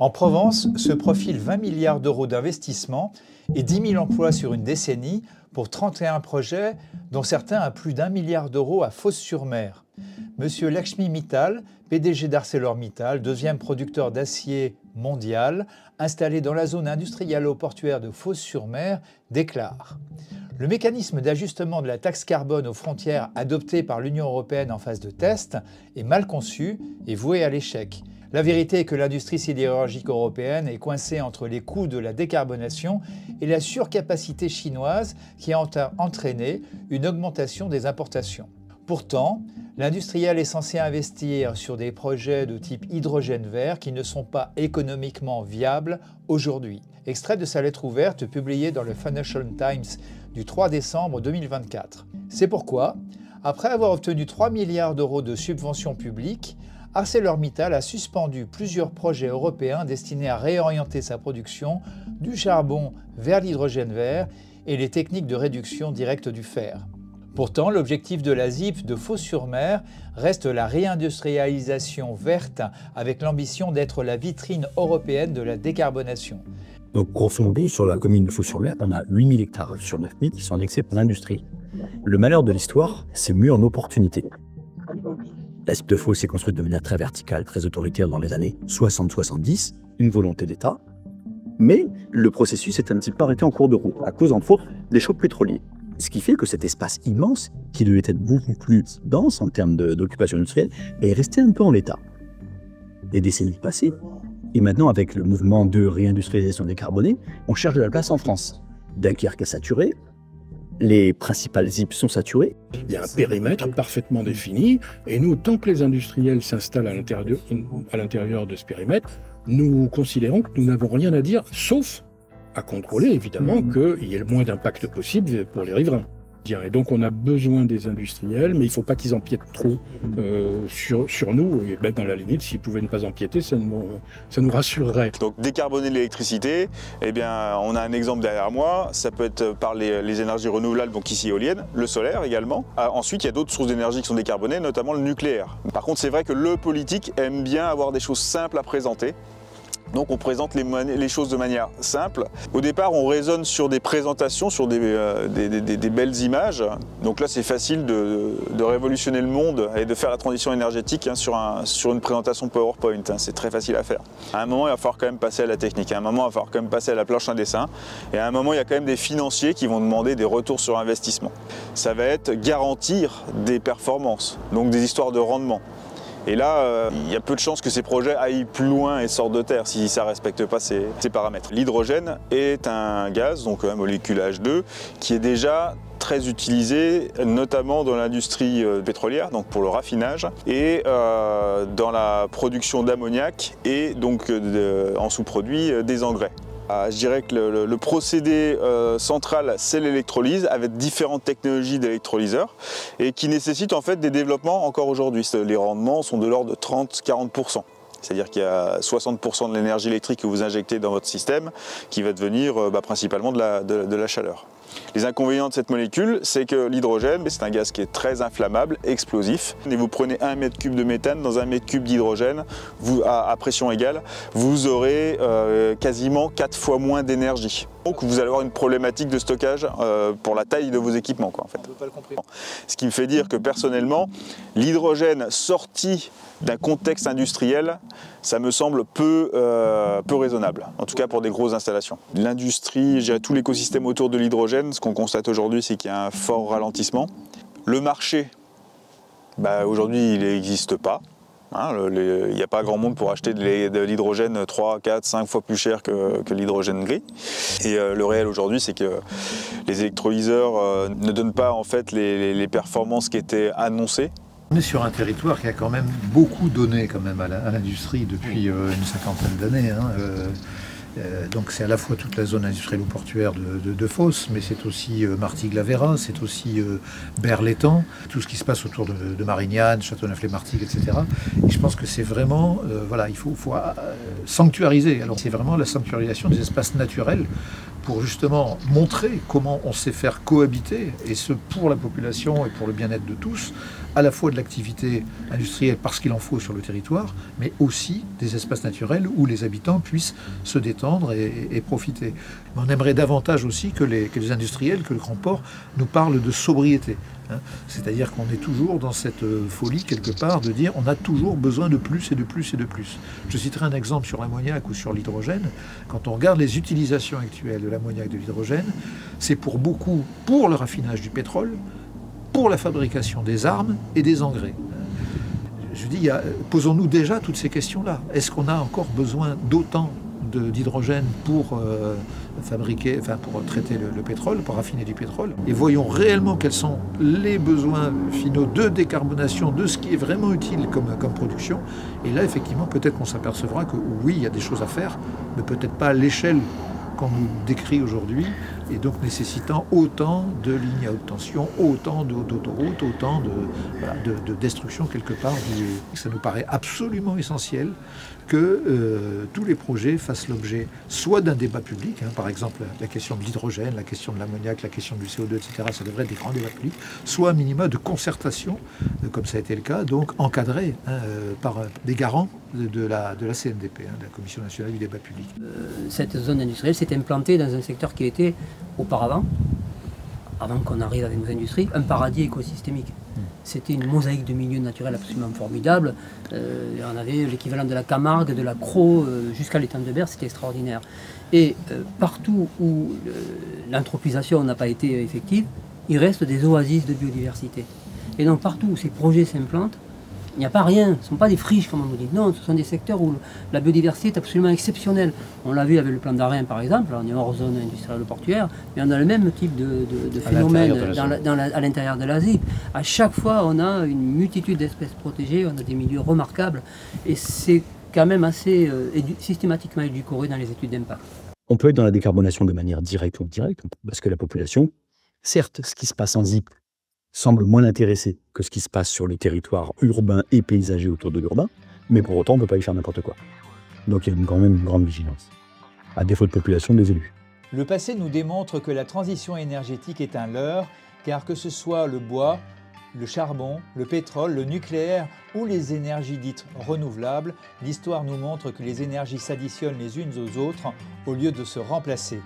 En Provence se profilent 20 milliards d'euros d'investissement et 10 000 emplois sur une décennie pour 31 projets, dont certains à plus d'1 milliard d'euros à Fos-sur-Mer. Monsieur Lakshmi Mittal, PDG d'ArcelorMittal, deuxième producteur d'acier mondial, installé dans la zone industrielle portuaire de Fos-sur-Mer, déclare: le mécanisme d'ajustement de la taxe carbone aux frontières adopté par l'Union européenne en phase de test est mal conçu et voué à l'échec. La vérité est que l'industrie sidérurgique européenne est coincée entre les coûts de la décarbonation et la surcapacité chinoise qui a entraîné une augmentation des importations. Pourtant, l'industriel est censé investir sur des projets de type hydrogène vert qui ne sont pas économiquement viables aujourd'hui. Extrait de sa lettre ouverte publiée dans le Financial Times du 3 décembre 2024. C'est pourquoi, après avoir obtenu 3 milliards d'euros de subventions publiques, ArcelorMittal a suspendu plusieurs projets européens destinés à réorienter sa production du charbon vers l'hydrogène vert et les techniques de réduction directe du fer. Pourtant, l'objectif de la ZIP de Fos-sur-Mer reste la réindustrialisation verte avec l'ambition d'être la vitrine européenne de la décarbonation. Donc, grosso modo, sur la commune de Fos-sur-Mer, on a 8000 hectares sur 9000 qui sont annexés par l'industrie. Le malheur de l'histoire, c'est mieux en opportunité. La ZIP de Fos s'est construite de manière très verticale, très autoritaire dans les années 60-70, une volonté d'État. Mais le processus est un petit peu arrêté en cours de route, à cause, entre autres, des chocs pétroliers. Ce qui fait que cet espace immense, qui devait être beaucoup plus dense en termes d'occupation industrielle, est resté un peu en l'état. Les décennies passées, et maintenant avec le mouvement de réindustrialisation décarbonée, on cherche de la place en France. Dunkerque est saturé, les principales ZIP sont saturées. Il y a un périmètre parfaitement défini, et nous, tant que les industriels s'installent à l'intérieur de ce périmètre, nous considérons que nous n'avons rien à dire, sauf à contrôler évidemment qu'il y ait le moins d'impact possible pour les riverains. Et donc on a besoin des industriels, mais il ne faut pas qu'ils empiètent trop sur nous, et même à la limite, s'ils pouvaient ne pas empiéter, ça nous rassurerait. Donc décarboner l'électricité, eh bien, on a un exemple derrière moi, ça peut être par les énergies renouvelables, donc ici éoliennes, le solaire également. Ensuite, il y a d'autres sources d'énergie qui sont décarbonées, notamment le nucléaire. Par contre, c'est vrai que le politique aime bien avoir des choses simples à présenter. Donc on présente les choses de manière simple. Au départ, on raisonne sur des présentations, sur des belles images. Donc là, c'est facile de révolutionner le monde et de faire la transition énergétique sur une présentation PowerPoint. C'est très facile à faire. À un moment, il va falloir quand même passer à la technique. À un moment, il va falloir quand même passer à la planche à dessin. Et à un moment, il y a quand même des financiers qui vont demander des retours sur investissement. Ça va être garantir des performances, donc des histoires de rendement. Et là, il y a peu de chances que ces projets aillent plus loin et sortent de terre si ça ne respecte pas ces paramètres. L'hydrogène est un gaz, donc un molécule H2, qui est déjà très utilisé, notamment dans l'industrie pétrolière, donc pour le raffinage, et dans la production d'ammoniac et donc en sous-produit des engrais. Je dirais que le procédé central, c'est l'électrolyse, avec différentes technologies d'électrolyseurs, et qui nécessitent en fait des développements encore aujourd'hui. Les rendements sont de l'ordre de 30-40%. C'est-à-dire qu'il y a 60% de l'énergie électrique que vous injectez dans votre système qui va devenir principalement de la chaleur. Les inconvénients de cette molécule, c'est que l'hydrogène, c'est un gaz qui est très inflammable, explosif. Et vous prenez 1 mètre cube de méthane dans 1 mètre cube d'hydrogène, à pression égale, vous aurez quasiment 4 fois moins d'énergie. Donc vous allez avoir une problématique de stockage pour la taille de vos équipements, quoi, en fait. Ce qui me fait dire que personnellement, l'hydrogène sorti d'un contexte industriel, ça me semble peu raisonnable, en tout cas pour des grosses installations. L'industrie, tout l'écosystème autour de l'hydrogène, ce qu'on constate aujourd'hui, c'est qu'il y a un fort ralentissement. Le marché, aujourd'hui, il n'existe pas. Il n'y a pas grand monde pour acheter de l'hydrogène 3, 4, 5 fois plus cher que l'hydrogène gris. Et le réel aujourd'hui, c'est que les électrolyseurs ne donnent pas en fait les performances qui étaient annoncées. On est sur un territoire qui a quand même beaucoup donné quand même à l'industrie depuis une cinquantaine d'années. Donc c'est à la fois toute la zone industrielle ou portuaire de Fos, mais c'est aussi Martigues-la-Véra, c'est aussi Berre-l'Étang, tout ce qui se passe autour de Marignane, Châteauneuf-les-Martigues, etc. Et je pense que c'est vraiment, il faut sanctuariser. Alors c'est vraiment la sanctuarisation des espaces naturels pour justement montrer comment on sait faire cohabiter, et ce pour la population et pour le bien-être de tous, à la fois de l'activité industrielle parce qu'il en faut sur le territoire, mais aussi des espaces naturels où les habitants puissent se détendre et profiter. Mais on aimerait davantage aussi que les industriels, que le grand port nous parlent de sobriété. C'est-à-dire qu'on est toujours dans cette folie quelque part de dire on a toujours besoin de plus et de plus et de plus. Je citerai un exemple sur l'ammoniac ou sur l'hydrogène. Quand on regarde les utilisations actuelles de l'ammoniac et de l'hydrogène, c'est pour beaucoup pour le raffinage du pétrole, pour la fabrication des armes et des engrais. Je dis, posons-nous déjà toutes ces questions-là. Est-ce qu'on a encore besoin d'autant d'hydrogène pour pour traiter le pétrole, pour raffiner du pétrole? Et voyons réellement quels sont les besoins finaux de décarbonation de ce qui est vraiment utile comme production. Et là, effectivement, peut-être qu'on s'apercevra que oui, il y a des choses à faire, mais peut-être pas à l'échelle qu'on nous décrit aujourd'hui, et donc nécessitant autant de lignes à haute tension, autant d'autoroutes, autant de destruction quelque part. Ça nous paraît absolument essentiel que tous les projets fassent l'objet soit d'un débat public, par exemple la question de l'hydrogène, la question de l'ammoniac, la question du CO2, etc., ça devrait être des grands débats publics, soit un minima de concertation, comme ça a été le cas, donc encadré par des garants de la CNDP, de la Commission nationale du débat public. Cette zone industrielle s'est implantée dans un secteur qui était auparavant, avant qu'on arrive avec nos industries, un paradis écosystémique. C'était une mosaïque de milieux naturels absolument formidable. On avait l'équivalent de la Camargue, de la Crau, jusqu'à l'étang de Berre, c'était extraordinaire. Et partout où l'anthropisation n'a pas été effective, il reste des oasis de biodiversité. Et donc partout où ces projets s'implantent, il n'y a pas rien, ce ne sont pas des friches comme on nous dit. Non, ce sont des secteurs où la biodiversité est absolument exceptionnelle. On l'a vu avec le plan d'Arin par exemple, on est hors zone industrielle ou portuaire, mais on a le même type de phénomène à l'intérieur de la ZIP. À chaque fois, on a une multitude d'espèces protégées, on a des milieux remarquables, et c'est quand même assez systématiquement édulcoré dans les études d'impact. On peut être dans la décarbonation de manière directe ou indirecte, parce que la population, certes, ce qui se passe en ZIP semble moins intéressé que ce qui se passe sur les territoires urbains et paysagers autour de l'urbain, mais pour autant, on ne peut pas y faire n'importe quoi. Donc il y a quand même une grande vigilance, à défaut de population des élus. Le passé nous démontre que la transition énergétique est un leurre, car que ce soit le bois, le charbon, le pétrole, le nucléaire ou les énergies dites renouvelables, l'histoire nous montre que les énergies s'additionnent les unes aux autres au lieu de se remplacer.